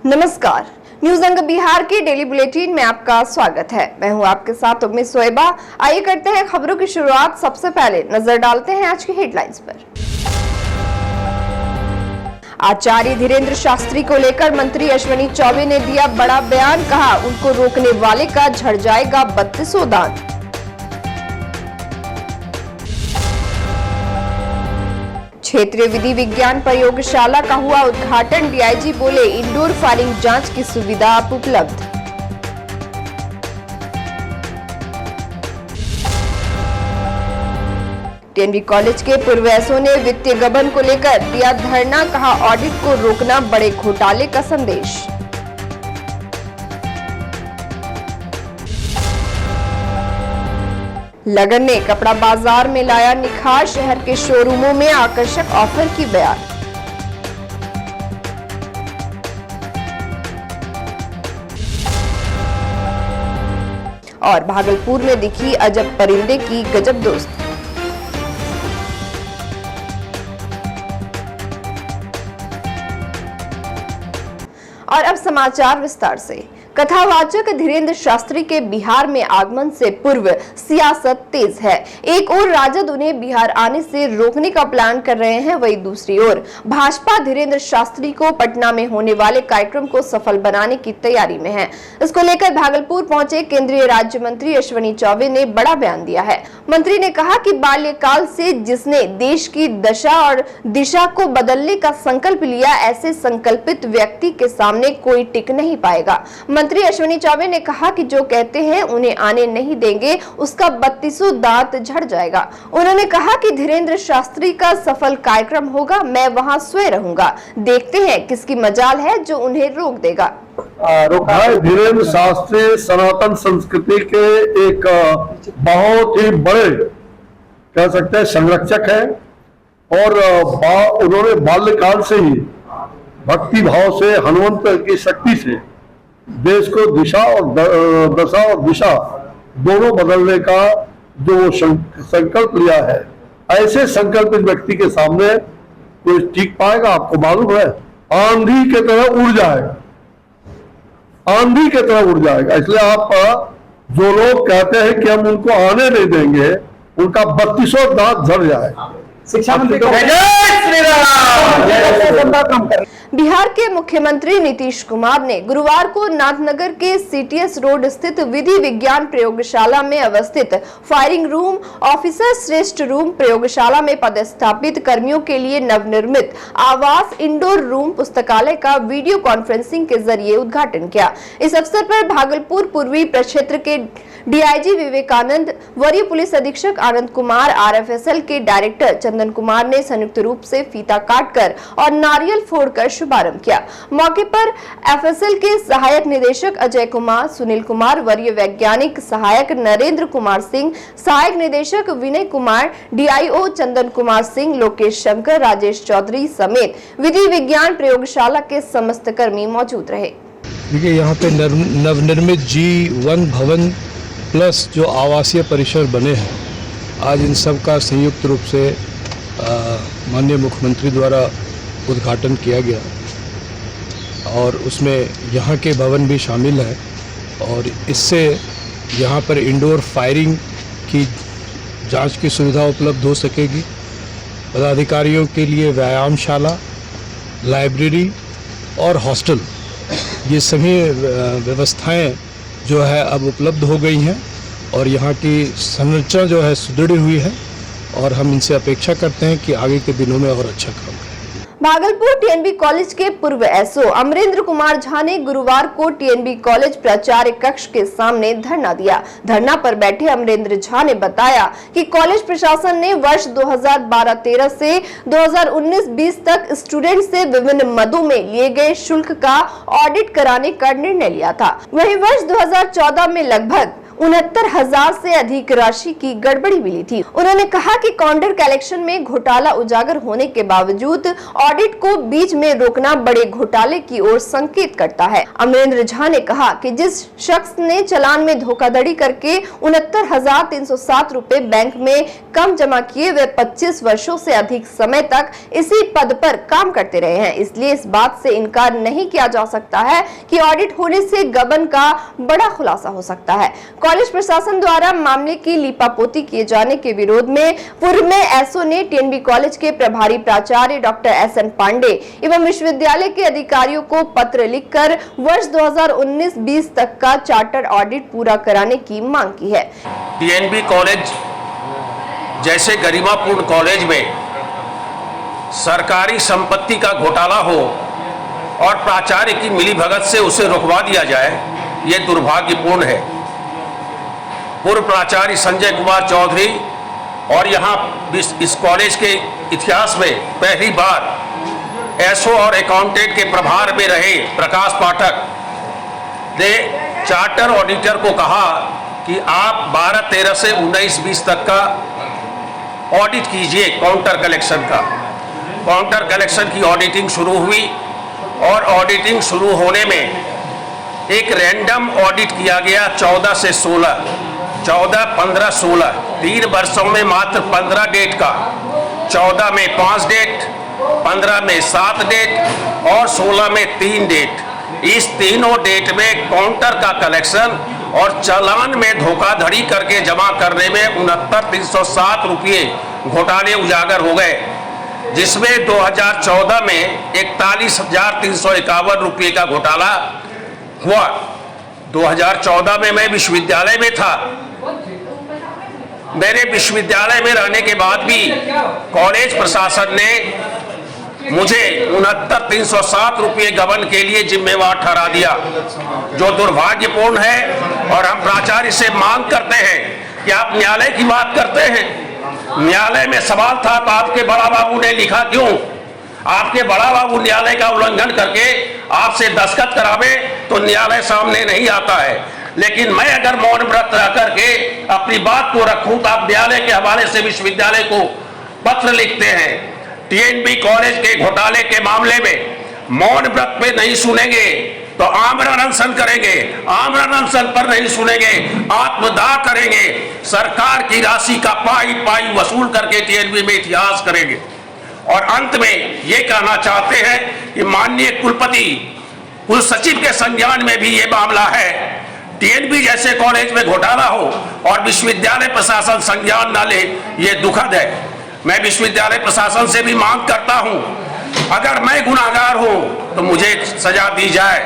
नमस्कार, न्यूज अंग बिहार के डेली बुलेटिन में आपका स्वागत है। मैं हूं आपके साथ उम्मीद सोएबा। आइए करते हैं खबरों की शुरुआत। सबसे पहले नजर डालते हैं आज की हेडलाइंस पर। आचार्य धीरेन्द्र शास्त्री को लेकर मंत्री अश्विनी चौबे ने दिया बड़ा बयान। कहा, उनको रोकने वाले का झड़ जाएगा 32 दांत। क्षेत्रीय विधि विज्ञान प्रयोगशाला का हुआ उद्घाटन। डीआईजी बोले, इंडोर फायरिंग जांच की सुविधा अब उपलब्ध। टीएनबी कॉलेज के पूर्वजों ने वित्तीय गबन को लेकर दिया धरना। कहा, ऑडिट को रोकना बड़े घोटाले का संदेश। लगन ने कपड़ा बाजार में लाया निखार। शहर के शोरूमों में आकर्षक ऑफर की बयान। और भागलपुर में दिखी अजब परिंदे की गजब दोस्त। और अब समाचार विस्तार से। कथावाचक धीरेन्द्र शास्त्री के बिहार में आगमन से पूर्व सियासत तेज है। एक ओर राजद उन्हें बिहार आने से रोकने का प्लान कर रहे हैं, वहीं दूसरी ओर भाजपा धीरेन्द्र शास्त्री को पटना में होने वाले कार्यक्रम को सफल बनाने की तैयारी में है। इसको लेकर भागलपुर पहुंचे केंद्रीय राज्य मंत्री अश्विनी चौबे ने बड़ा बयान दिया है। मंत्री ने कहा कि बाल्यकाल से जिसने देश की दशा और दिशा को बदलने का संकल्प लिया, ऐसे संकल्पित व्यक्ति के सामने कोई टिक नहीं पाएगा। मंत्री अश्विनी चौबे ने कहा कि जो कहते हैं उन्हें आने नहीं देंगे, उसका 32 दांत झड़ जाएगा। उन्होंने कहा कि धीरेन्द्र शास्त्री का सफल कार्यक्रम होगा, मैं वहां स्वयं रहूंगा। देखते हैं किसकी मजाल है जो उन्हें रोक देगा। धीरेन्द्र शास्त्री सनातन संस्कृति के एक बहुत ही बड़े कह सकते हैं संरक्षक है और उन्होंने बाल्यकाल से ही भक्ति भाव से, हनुमंत की शक्ति से देश को दिशा और दशा और दिशा दोनों बदलने का जो संकल्प लिया है, ऐसे संकल्पित व्यक्ति के सामने कोई टिक पाएगा? आपको मालूम है, आंधी के तरह उड़ जाएगा, आंधी के तरह उड़ जाएगा। इसलिए आप जो लोग कहते हैं कि हम उनको आने नहीं देंगे, उनका 32 दांत झड़ जाएगा। शिक्षा मंत्री बिहार के मुख्यमंत्री नीतीश कुमार ने गुरुवार को नाथनगर के सीटीएस रोड स्थित विधि विज्ञान प्रयोगशाला में अवस्थित फायरिंग रूम, ऑफिसर श्रेष्ठ रूम प्रयोगशाला में पदस्थापित कर्मियों के लिए नवनिर्मित आवास, इंडोर रूम, पुस्तकालय का वीडियो कॉन्फ्रेंसिंग के जरिए उद्घाटन किया। इस अवसर पर भागलपुर पूर्वी प्रक्षेत्र के डीआईजी विवेकानंद, वरीय पुलिस अधीक्षक आनंद कुमार, आरएफएसएल के डायरेक्टर चंदन कुमार ने संयुक्त रूप से फीता काटकर और नारियल फोड़कर शुभारंभ किया। मौके पर एफएसएल के सहायक निदेशक अजय कुमार, सुनील कुमार, वरीय वैज्ञानिक सहायक नरेंद्र कुमार सिंह, सहायक निदेशक विनय कुमार, डीआईओ चंदन कुमार सिंह, लोकेश शंकर, राजेश चौधरी समेत विधि विज्ञान प्रयोगशाला के समस्त कर्मी मौजूद रहे। देखिए, यहाँ पे नवनिर्मित G1 भवन प्लस जो आवासीय परिसर बने हैं, आज इन सब का संयुक्त रूप से माननीय मुख्यमंत्री द्वारा उद्घाटन किया गया और उसमें यहाँ के भवन भी शामिल हैं और इससे यहाँ पर इंडोर फायरिंग की जांच की सुविधा उपलब्ध हो सकेगी। पदाधिकारियों के लिए व्यायामशाला, लाइब्रेरी और हॉस्टल, ये सभी व्यवस्थाएं जो है अब उपलब्ध हो गई हैं और यहाँ की संरचना जो है सुदृढ़ हुई है और हम इनसे अपेक्षा करते हैं कि आगे के दिनों में और अच्छा काम करें। भागलपुर टीएनबी कॉलेज के पूर्व एसओ अमरेंद्र कुमार झा ने गुरुवार को टीएनबी कॉलेज प्राचार्य कक्ष के सामने धरना दिया। धरना पर बैठे अमरेंद्र झा ने बताया कि कॉलेज प्रशासन ने वर्ष 2012-13 से 2019-20 तक स्टूडेंट से विभिन्न मदों में लिए गए शुल्क का ऑडिट कराने का निर्णय लिया था। वहीं वर्ष 2014 में लगभग 69,000 से अधिक राशि की गड़बड़ी मिली थी। उन्होंने कहा कि काउंटर कलेक्शन में घोटाला उजागर होने के बावजूद ऑडिट को बीच में रोकना बड़े घोटाले की ओर संकेत करता है। अमरेंद्र झा ने कहा कि जिस शख्स ने चालान में धोखाधड़ी करके 69,307 रुपए बैंक में कम जमा किए, वे 25 वर्षों से अधिक समय तक इसी पद पर काम करते रहे हैं। इसलिए इस बात से इनकार नहीं किया जा सकता है कि ऑडिट होने से गबन का बड़ा खुलासा हो सकता है। कॉलेज प्रशासन द्वारा मामले की लीपापोती किए जाने के विरोध में पूर्व में एसओ ने टीएनबी कॉलेज के प्रभारी प्राचार्य डॉक्टर एसएन पांडे एवं विश्वविद्यालय के अधिकारियों को पत्र लिखकर वर्ष 2019-20 तक का चार्टर ऑडिट पूरा कराने की मांग की है। टीएनबी कॉलेज जैसे गरिमापूर्ण कॉलेज में सरकारी संपत्ति का घोटाला हो और प्राचार्य की मिलीभगत से उसे रुकवा दिया जाए, यह दुर्भाग्यपूर्ण है। पूर्व प्राचार्य संजय कुमार चौधरी और यहाँ इस कॉलेज के इतिहास में पहली बार एसओ और अकाउंटेंट के प्रभार में रहे प्रकाश पाठक ने चार्टर ऑडिटर को कहा कि आप 12-13 से 19-20 तक का ऑडिट कीजिए काउंटर कलेक्शन का। काउंटर कलेक्शन की ऑडिटिंग शुरू हुई और ऑडिटिंग शुरू होने में एक रैंडम ऑडिट किया गया 14 से 16, 14, 15, 16 3 वर्षों में मात्र 15 डेट का, 14 में 5 डेट, 15 में 7 डेट और 16 में 3 डेट। इस तीनों डेट में काउंटर का कलेक्शन और चालान में धोखाधड़ी करके जमा करने में 69,307 रुपये घोटाले उजागर हो गए, जिसमें 2014 में 41,351 रुपये का घोटाला हुआ। 2014 में मैं विश्वविद्यालय में था। मेरे विश्वविद्यालय में रहने के बाद भी कॉलेज प्रशासन ने मुझे 69,307 रुपये गबन के लिए जिम्मेवार ठहरा दिया, जो दुर्भाग्यपूर्ण है। और हम प्राचार्य से मांग करते हैं कि आप न्यायालय की बात करते हैं, न्यायालय में सवाल था तो आपके बड़ा बाबू ने लिखा क्यों? आपके बड़ा बाबू न्यायालय का उल्लंघन करके आपसे दस्तखत करावे तो न्यायालय सामने नहीं आता है। लेकिन मैं अगर मौन व्रत रह करके अपनी बात को रखूं तो आप न्यायालय के हवाले से विश्वविद्यालय को पत्र लिखते हैं। टीएनबी कॉलेज के घोटाले के मामले में मौन व्रत पे नहीं सुनेंगे तो आमरण अनशन करेंगे, आमरण अनशन पर नहीं सुनेंगे आत्मदाह करेंगे, सरकार की राशि का पाई पाई वसूल करके टीएनबी में इतिहास करेंगे। और अंत में ये कहना चाहते हैं कि माननीय कुलपति कुल सचिव के संज्ञान में भी ये मामला है। टीएनबी जैसे कॉलेज में घोटाला हो और विश्वविद्यालय प्रशासन संज्ञान न ले, ये दुखद है। मैं विश्वविद्यालय प्रशासन से भी मांग करता हूं, अगर मैं गुनाहगार हूं तो मुझे सजा दी जाए,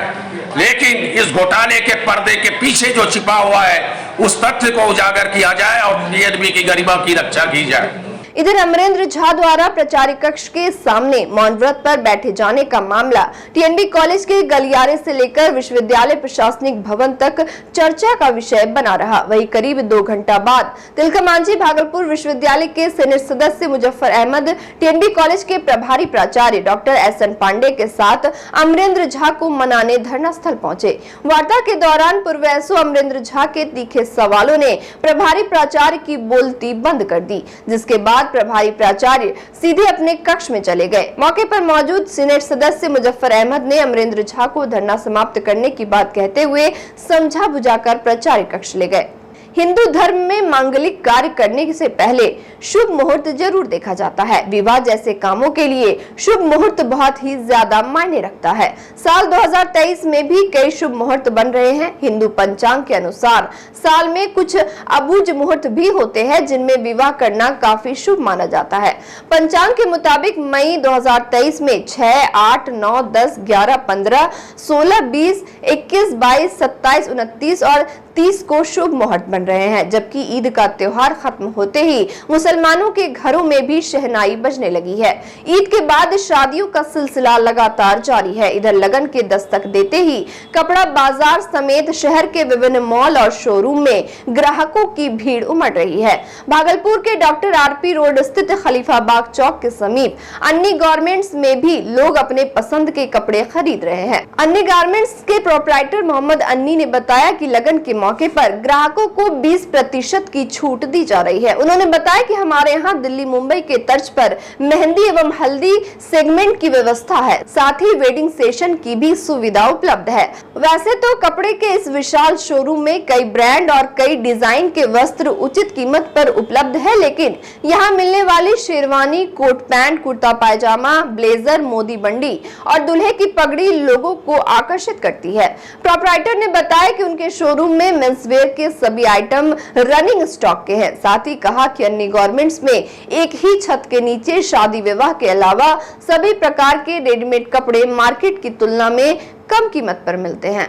लेकिन इस घोटाले के पर्दे के पीछे जो छिपा हुआ है उस तथ्य को उजागर किया जाए और टीएनबी की गरिमा की रक्षा की जाए। इधर अमरेंद्र झा द्वारा प्राचार्य कक्ष के सामने मौन व्रत पर बैठे जाने का मामला टीएनबी कॉलेज के गलियारे से लेकर विश्वविद्यालय प्रशासनिक भवन तक चर्चा का विषय बना रहा। वहीं करीब 2 घंटा बाद तिलकमांझी भागलपुर विश्वविद्यालय के सीनेट सदस्य मुजफ्फर अहमद टीएनबी कॉलेज के प्रभारी प्राचार्य डॉक्टर एसएन पांडे के साथ अमरेंद्र झा को मनाने धरना स्थल पहुंचे। वार्ता के दौरान पूर्व एसओ अमरेंद्र झा के तीखे सवालों ने प्रभारी प्राचार्य की बोलती बंद कर दी, जिसके बाद प्रभारी प्राचार्य सीधे अपने कक्ष में चले गए। मौके पर मौजूद सीनेट सदस्य मुजफ्फर अहमद ने अमरेंद्र झा को धरना समाप्त करने की बात कहते हुए समझा बुझाकर प्राचार्य कक्ष ले गए। हिंदू धर्म में मांगलिक कार्य करने से पहले शुभ मुहूर्त जरूर देखा जाता है। विवाह जैसे कामों के लिए शुभ मुहूर्त बहुत ही ज्यादा मायने रखता है। साल 2023 में भी कई शुभ मुहूर्त बन रहे हैं। हिंदू पंचांग के अनुसार साल में कुछ अबूझ मुहूर्त भी होते हैं जिनमें विवाह करना काफी शुभ माना जाता है। पंचांग के मुताबिक मई 2023 में 6, 8, 9, 10, 11, 15, 16, 20, 21, 22, 27, 29 और 30 को शुभ मुहूर्त बन रहे हैं, जबकि ईद का त्योहार खत्म होते ही मुसलमानों के घरों में भी शहनाई बजने लगी है। ईद के बाद शादियों का सिलसिला लगातार जारी है। इधर लगन के दस्तक देते ही कपड़ा बाजार समेत शहर के विभिन्न मॉल और शोरूम में ग्राहकों की भीड़ उमड़ रही है। भागलपुर के डॉक्टर आरपी रोड स्थित खलीफाबाग चौक के समीप अन्य गारमेंट्स में भी लोग अपने पसंद के कपड़े खरीद रहे हैं। अन्य गारमेंट्स के प्रोप्राइटर मोहम्मद अन्नी ने बताया कि लगन के मौके पर ग्राहकों को 20% की छूट दी जा रही है। उन्होंने बताया कि हमारे यहाँ दिल्ली मुंबई के तर्ज पर मेहंदी एवं हल्दी सेगमेंट की व्यवस्था है, साथ ही वेडिंग सेशन की भी सुविधा उपलब्ध है। वैसे तो कपड़े के इस विशाल शोरूम में कई ब्रांड और कई डिजाइन के वस्त्र उचित कीमत पर उपलब्ध है, लेकिन यहाँ मिलने वाली शेरवानी, कोट पैंट, कुर्ता पायजामा, ब्लेजर, मोदी बंडी और दूल्हे की पगड़ी लोगों को आकर्षित करती है। प्रोप्राइटर ने बताया कि उनके शोरूम में मेंसवेयर के सभी आइटम रनिंग स्टॉक के हैं। साथ ही कहा कि अन्य गारमेंट्स में एक ही छत के नीचे शादी विवाह के अलावा सभी प्रकार के रेडीमेड कपड़े मार्केट की तुलना में कम कीमत पर मिलते हैं।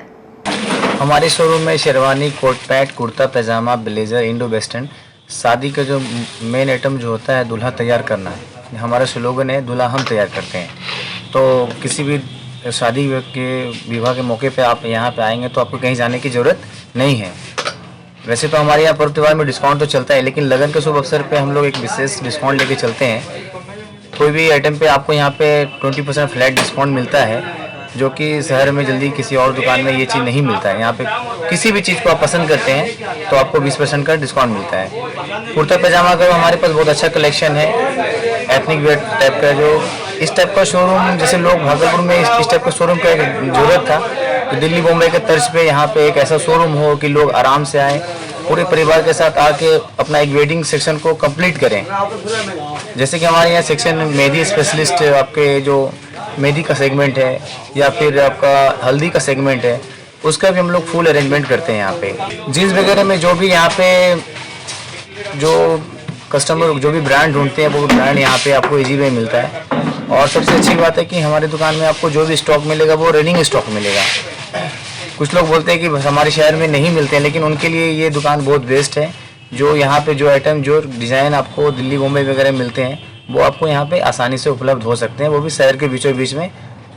हमारे शोरूम में शेरवानी, कोट पैंट, कुर्ता पैजामा, ब्लेजर, इंडो वेस्टर्न, शादी का जो मेन आइटम जो होता है दूल्हा तैयार करना है, हमारा स्लोगन है दूल्हा हम तैयार करते हैं। तो किसी भी शादी के विवाह के मौके पे आप यहाँ पे आएंगे तो आपको कहीं जाने की ज़रूरत नहीं है। वैसे तो हमारे यहाँ पर्व त्योहार में डिस्काउंट तो चलता है, लेकिन लगन के शुभ अवसर पे हम लोग एक विशेष डिस्काउंट लेके चलते हैं। कोई भी आइटम पे आपको यहाँ पे 20% फ्लैट डिस्काउंट मिलता है, जो कि शहर में जल्दी किसी और दुकान में ये चीज़ नहीं मिलता है। यहाँ पे किसी भी चीज़ को आप पसंद करते हैं तो आपको 20% का डिस्काउंट मिलता है। कुर्ता पैजामा का हमारे पास बहुत अच्छा कलेक्शन है, एथनिक वेयर टाइप का। जो इस टाइप का शोरूम, जैसे लोग भागलपुर में इस टाइप का शोरूम का जरूरत था, तो दिल्ली मुंबई के तर्ज पे यहाँ पे एक ऐसा शोरूम हो कि लोग आराम से आएँ, पूरे परिवार के साथ आके अपना एक वेडिंग सेक्शन को कंप्लीट करें। जैसे कि हमारे यहाँ सेक्शन मेहंदी स्पेशलिस्ट, आपके जो मेहंदी का सेगमेंट है या फिर आपका हल्दी का सेगमेंट है, उसका भी हम लोग फुल अरेंजमेंट करते हैं यहाँ पे। जीन्स वगैरह में जो भी यहाँ पे जो कस्टमर जो भी ब्रांड ढूंढते हैं वो ब्रांड यहाँ पे आपको इजी में मिलता है। और सबसे अच्छी बात है कि हमारी दुकान में आपको जो भी स्टॉक मिलेगा वो रनिंग स्टॉक मिलेगा। कुछ लोग बोलते हैं कि हमारे शहर में नहीं मिलते हैं, लेकिन उनके लिए ये दुकान बहुत बेस्ट है। जो यहाँ पे जो आइटम, जो डिज़ाइन आपको दिल्ली मुंबई वगैरह मिलते हैं, वो आपको यहाँ पे आसानी से उपलब्ध हो सकते हैं, वो भी शहर के बीचों बीच में,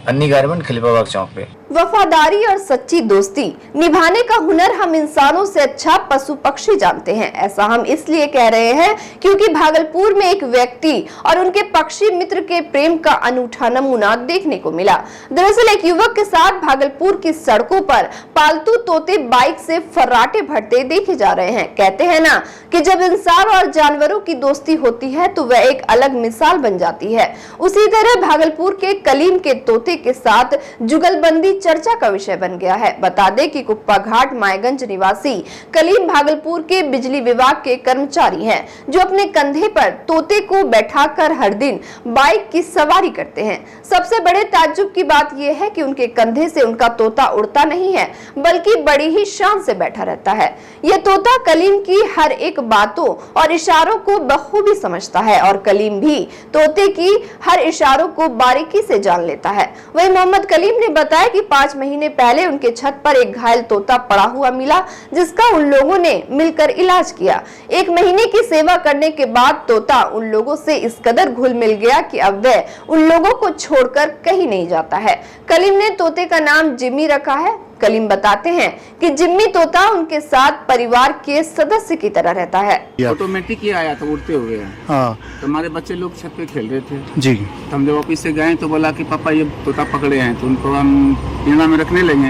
अन्नी गारमेंट, खलीफाबाग चौक पे। वफादारी और सच्ची दोस्ती निभाने का हुनर हम इंसानों से अच्छा पशु पक्षी जानते हैं। ऐसा हम इसलिए कह रहे हैं क्योंकि भागलपुर में एक व्यक्ति और उनके पक्षी मित्र के प्रेम का अनूठा नमूना देखने को मिला। दरअसल एक युवक के साथ भागलपुर की सड़कों पर पालतू तोते बाइक से फर्राटे भरते देखे जा रहे हैं। कहते हैं ना कि जब इंसान और जानवरों की दोस्ती होती है तो वह एक अलग मिसाल बन जाती है। उसी तरह भागलपुर के कलीम के तोते के साथ जुगलबंदी चर्चा का विषय बन गया है। बता दें कि कुप्पा घाट मायगंज निवासी कलीम भागलपुर के बिजली विभाग के कर्मचारी हैं, जो अपने कंधे पर तोते को बैठाकर हर दिन बाइक की सवारी करते हैं। सबसे बड़े ताज्जुब की बात यह है कि उनके कंधे से उनका तोता उड़ता नहीं है, बल्कि बड़ी ही शान से बैठा रहता है। यह तोता कलीम की हर एक बातों और इशारों को बखूबी समझता है और कलीम भी तोते की हर इशारों को बारीकी से जान लेता है। वही मोहम्मद कलीम ने बताया कि 5 महीने पहले उनके छत पर एक घायल तोता पड़ा हुआ मिला, जिसका उन लोगों ने मिलकर इलाज किया। 1 महीने की सेवा करने के बाद तोता उन लोगों से इस कदर घुल मिल गया कि अब वह उन लोगों को छोड़कर कहीं नहीं जाता है। कलीम ने तोते का नाम जिम्मी रखा है। कलीम बताते हैं कि जिम्मी तोता उनके साथ परिवार के सदस्य की तरह रहता है। ऑटोमेटिक ही आया था उड़ते हुए। हाँ तो हमारे बच्चे लोग छत पे खेल रहे थे जी। तो हम जब ऑफिस से गए तो बोला कि पापा ये तोता पकड़े हैं, तो उनको हम पिंजरा में रखने लगे।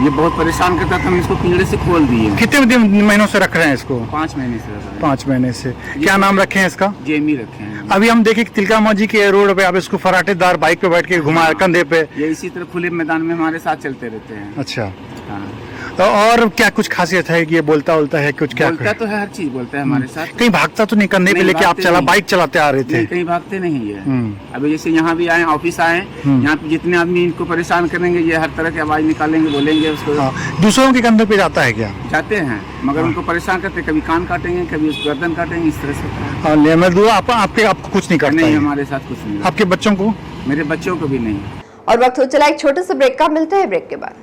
ये बहुत परेशान करता था, हम इसको पिंजरे से खोल दिए। कितने महीनों से रख रहे हैं इसको? 5 महीने से रख रहे हैं। 5 महीने से। क्या नाम रखे हैं इसका? जेमी रखे हैं। अभी हम देखे तिलका जी के रोड पे आप इसको फराटेदार बाइक पे बैठ के घुमा कंधे पे। ये इसी तरह खुले मैदान में हमारे साथ चलते रहते हैं। अच्छा, हाँ। तो और क्या कुछ खासियत है कि ये बोलता है कुछ? क्या बोलता तो है, हर चीज बोलता है हमारे साथ। कहीं भागता तो नहीं? कंधे पे लेके आप बाइक चलाते आ रहे थे? कहीं भागते नहीं है। अभी जैसे यहाँ भी आए, ऑफिस आए, यहाँ पे जितने आदमी इनको परेशान करेंगे ये हर तरह की आवाज निकालेंगे, बोलेंगे उसको। दूसरों के कंधों पे जाता है क्या? जाते हैं, मगर उनको परेशान करते, कभी कान काटेंगे, कभी उसको गर्दन काटेंगे, इस तरह से। आपको कुछ नहीं करता? नहीं, हमारे साथ कुछ नहीं। आपके बच्चों को? मेरे बच्चों को भी नहीं। और वक्त हो चला एक छोटे से ब्रेक का, मिलते हैं ब्रेक के बाद।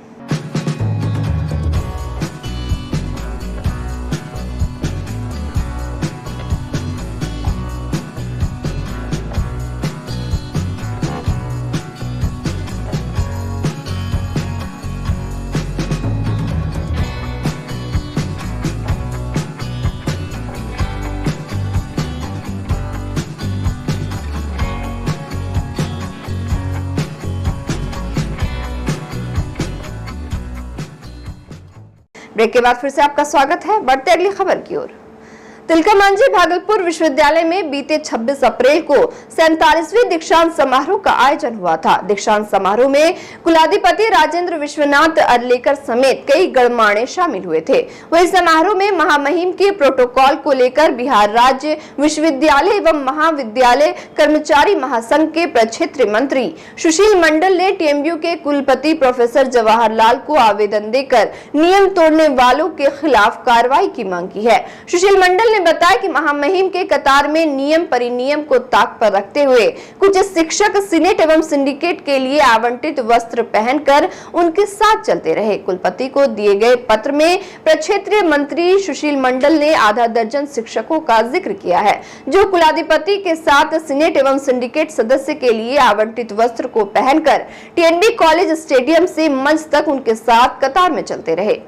ब्रेक के बाद फिर से आपका स्वागत है। बढ़ते अगली खबर की ओर। तिलकामांझी भागलपुर विश्वविद्यालय में बीते 26 अप्रैल को 47वें दीक्षांत समारोह का आयोजन हुआ था। दीक्षांत समारोह में कुलाधिपति राजेंद्र विश्वनाथ अरलेकर समेत कई गणमान्य शामिल हुए थे। वही समारोह में महामहिम के प्रोटोकॉल को लेकर बिहार राज्य विश्वविद्यालय एवं महाविद्यालय कर्मचारी महासंघ के प्रक्षेत्र मंत्री सुशील मंडल ने टीएमयू के कुलपति प्रोफेसर जवाहरलाल को आवेदन देकर नियम तोड़ने वालों के खिलाफ कार्रवाई की मांग की है। सुशील मंडल ने बताया कि महामहिम के कतार में नियम परिनियम को ताक पर रखते हुए कुछ शिक्षक सीनेट एवं सिंडिकेट के लिए आवंटित वस्त्र पहनकर उनके साथ चलते रहे। कुलपति को दिए गए पत्र में प्रक्षेत्रीय मंत्री सुशील मंडल ने आधा दर्जन शिक्षकों का जिक्र किया है जो कुलाधिपति के साथ सीनेट एवं सिंडिकेट सदस्य के लिए आवंटित वस्त्र को पहनकर टीएनबी कॉलेज स्टेडियम से मंच तक उनके साथ कतार में चलते रहे।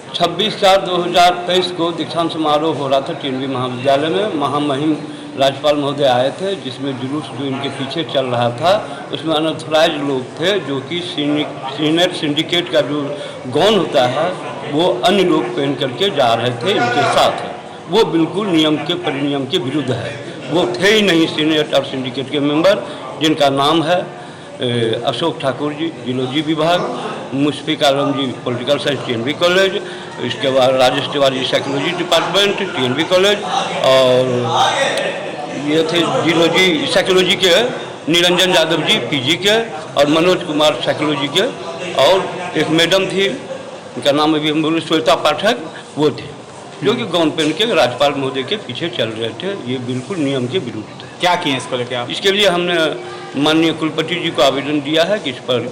26/4/2023 को दीक्षांत समारोह हो रहा था टीएनबी महाविद्यालय में। महामहिम राज्यपाल महोदय आए थे, जिसमें जुलूस जो इनके पीछे चल रहा था उसमें अनऑथराइज लोग थे जो कि सीनियर सिंडिकेट का जो गौन होता है वो अन्य लोग पहन करके जा रहे थे इनके साथ। वो बिल्कुल नियम के परिनियम के विरुद्ध है। वो थे ही नहीं सीनियर और सिंडिकेट के मेंबर, जिनका नाम है अशोक ठाकुर जी जियोलॉजी विभाग, मुशफिक आलम जी पॉलिटिकल साइंस टीएनबी कॉलेज, इसके बाद Rajesh Tiwari psychology department TNB college, और ये थे जियोलॉजी साइकोलॉजी के निरंजन यादव जी पीजी के, और मनोज कुमार साइकोलॉजी के, और एक मैडम थी उनका नाम अभी हम बोले श्वेता पाठक, वो थे जो कि गाउन पहन के राज्यपाल महोदय के पीछे चल रहे थे। ये बिल्कुल नियम के विरुद्ध है। क्या किए इसको लेकर आप? इसके लिए हमने माननीय कुलपति जी को आवेदन दिया है कि इस पर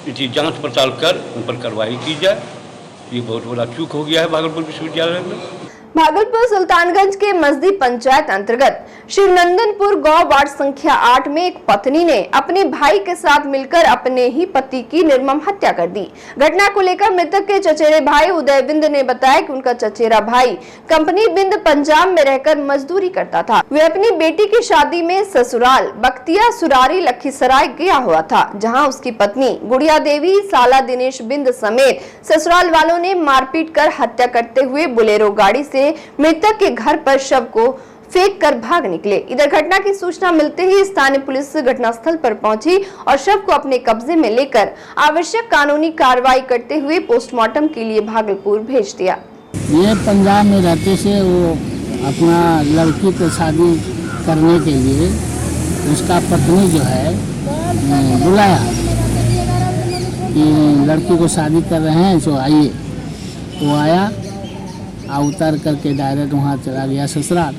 जांच पड़ताल कर उन पर कार्रवाई की जाए। ये बहुत बड़ा चूक हो गया है भागलपुर विश्वविद्यालय में। भागलपुर सुल्तानगंज के मजदी पंचायत अंतर्गत शिवनंदनपुर गांव वार्ड संख्या 8 में एक पत्नी ने अपने भाई के साथ मिलकर अपने ही पति की निर्मम हत्या कर दी। घटना को लेकर मृतक के चचेरे भाई उदय बिंद ने बताया कि उनका चचेरा भाई कंपनी बिंद पंजाब में रहकर मजदूरी करता था। वे अपनी बेटी की शादी में ससुराल बख्तिया सुरारी लखीसराय गया हुआ था, जहाँ उसकी पत्नी गुड़िया देवी साला दिनेश बिंद समेत ससुराल वालों ने मारपीट कर हत्या करते हुए बोलेरो गाड़ी से मृतक के घर पर शव को फेंक कर भाग निकले। इधर घटना की सूचना मिलते ही स्थानीय पुलिस घटनास्थल पर पहुंची और शव को अपने कब्जे में लेकर आवश्यक कानूनी कार्रवाई करते हुए पोस्टमार्टम के लिए भागलपुर भेज दिया। ये पंजाब में रहते से वो अपना लड़की को शादी करने के लिए उसका पत्नी जो है बुलाया कि लड़की को शादी कर रहे हैं तो आइए। वो आया, उतर करके डायरेक्ट वहाँ चला गया ससुराल।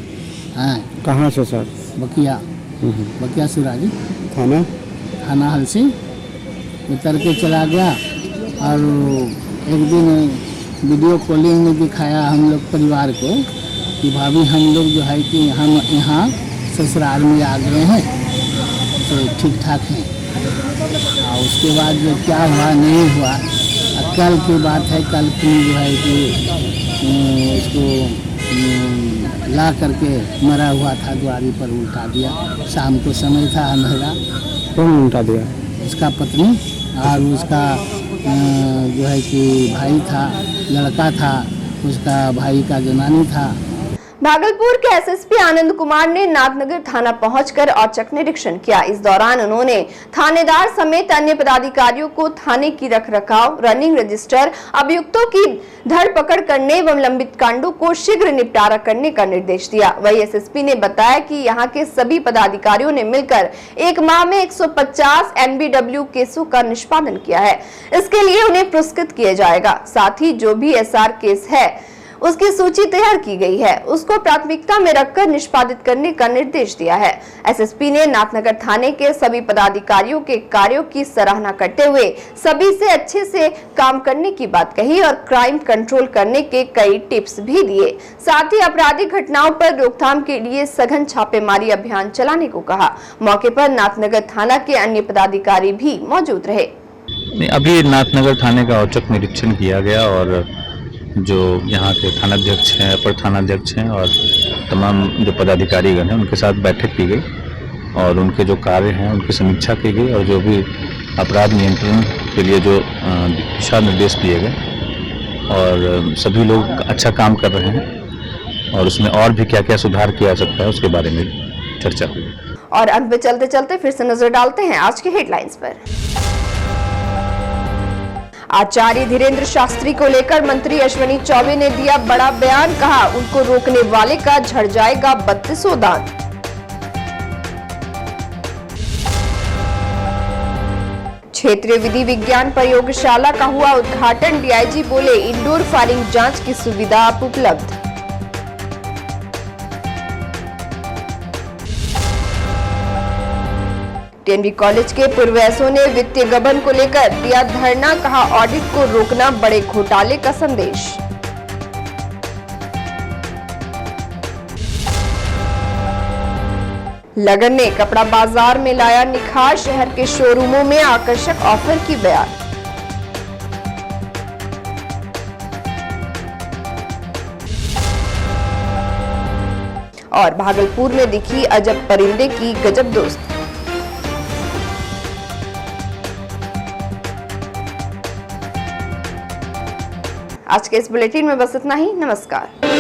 हाँ, कहाँ ससुराल? बकिया सुरारी थाना हलसी। उतर के चला गया और एक दिन वीडियो कॉलिंग में दिखाया हम लोग परिवार को कि भाभी हम लोग जो है कि हम यहाँ ससुराल में आ गए हैं, तो ठीक ठाक हैं। और उसके बाद जो क्या हुआ नहीं हुआ, कल की बात है। कल की जो है कि इसको ला करके मरा हुआ था द्वारी पर उल्टा दिया। शाम को समय था अंधेरा। कौन उल्टा दिया? उसका पत्नी और उसका जो है कि भाई था, लड़का था, उसका भाई का जनानी था। भागलपुर के एसएसपी आनंद कुमार ने नाथनगर थाना पहुंचकर औचक निरीक्षण किया। इस दौरान उन्होंने थानेदार समेत अन्य पदाधिकारियों को थाने की रखरखाव, रनिंग रजिस्टर, अभियुक्तों की धरपकड़ करने एवं लंबित कांडों को शीघ्र निपटारा करने का निर्देश दिया। वही एसएसपी ने बताया कि यहां के सभी पदाधिकारियों ने मिलकर एक माह में 150 एनबीडब्ल्यू केसों का निष्पादन किया है। इसके लिए उन्हें पुरस्कृत किया जाएगा। साथ ही जो भी एसआर केस है उसकी सूची तैयार की गई है, उसको प्राथमिकता में रखकर निष्पादित करने का निर्देश दिया है। एसएसपी ने नाथनगर थाने के सभी पदाधिकारियों के कार्यों की सराहना करते हुए सभी से अच्छे से काम करने की बात कही और क्राइम कंट्रोल करने के कई टिप्स भी दिए। साथ ही आपराधिक घटनाओं पर रोकथाम के लिए सघन छापेमारी अभियान चलाने को कहा। मौके पर नाथनगर थाना के अन्य पदाधिकारी भी मौजूद रहे। अभी नाथनगर थाने का औचक निरीक्षण किया गया और जो यहाँ के थानाध्यक्ष हैं, अपर थानाध्यक्ष हैं और तमाम जो पदाधिकारीगण हैं उनके साथ बैठक की गई और उनके जो कार्य हैं उनकी समीक्षा की गई और जो भी अपराध नियंत्रण के लिए जो दिशा निर्देश दिए गए और सभी लोग अच्छा काम कर रहे हैं और उसमें और भी क्या क्या सुधार किया जा सकता है उसके बारे में चर्चा हुई। और अंत में चलते चलते फिर से नजर डालते हैं आज के हेडलाइंस पर। आचार्य धीरेन्द्र शास्त्री को लेकर मंत्री अश्विनी चौबे ने दिया बड़ा बयान, कहा उनको रोकने वाले का झड़ जाएगा 32 दांत। क्षेत्रीय विधि विज्ञान प्रयोगशाला का हुआ उद्घाटन, डीआईजी बोले इंडोर फायरिंग जांच की सुविधा अब उपलब्ध। टीएनबी कॉलेज के पूर्वैसों ने वित्तीय गबन को लेकर दिया धरना, कहा ऑडिट को रोकना बड़े घोटाले का संदेश। लगन ने कपड़ा बाजार में लाया निखार, शहर के शोरूमों में आकर्षक ऑफर की बयान। और भागलपुर में दिखी अजब परिंदे की गजब दोस्त। आज के इस बुलेटिन में बस इतना ही। नमस्कार।